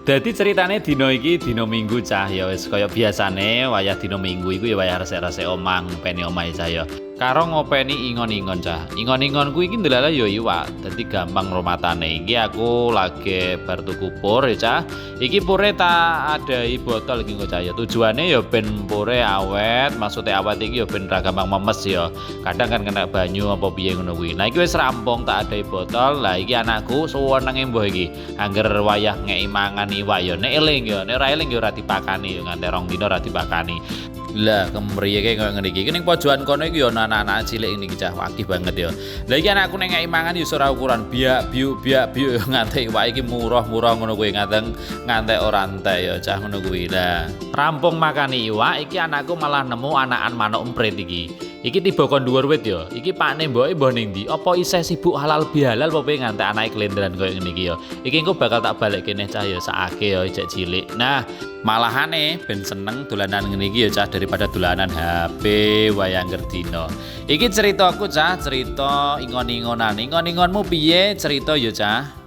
Dadi ceritane dina iki dina Minggu cah ya wis kaya biasane wayah dina Minggu iku ya wayah resik-resik omah ngopeni omahe cah ya. Karo ngopeni ingon-ingon cah. Ingon-ingonku iki ndelala ya iwak. Dadi gampang romatane. Iki aku lagi bar tuku pur ya cah. Iki pure tak adai botol iki cah ya. Tujuane ya ben pure awet, maksudnya awet iki ya ben ra gampang memes ya. Kadang kan kena banyu apa piye ngono kuwi. Nah iki wis rampung tak adai botol. Lah iki anakku suwenenge mbah iki. Angger wayah ngeki mangan iwak ya nek eling ya, nek ora eling ya ora dipakani ya nganti rong dina ora dipakani. Lah kemriyeke koyo ngene iki. Ning pojokan kono iki ya anak-anak cilik iki cah wakih banget ya. Lah iki anakku nek ngeki mangan ya ora ukuran biak biuk nganti iwak iki murah-murah ngono kuwi nganti ora entek ya cah ngono kuwi. Lah rampung makani iwak iki anakku malah nemu anakan manuk emprit iki. Iki tiba kon dhuwur wit ya. Iki pakne mboke mbah ning ndi? Apa isih sibuk halal bihalal apa piye nganti anake kelendran koyo ngene iki ya. Iki engko bakal tak balekke neh cah ya sakake ya ijek cilik. Nah, malahane ben seneng dolanan ngene iki ya cah daripada dolanan HP wayang dina. Iki ceritaku cah, cerita ingon-ingonan. Ingon-ingonmu piye cerita ya cah?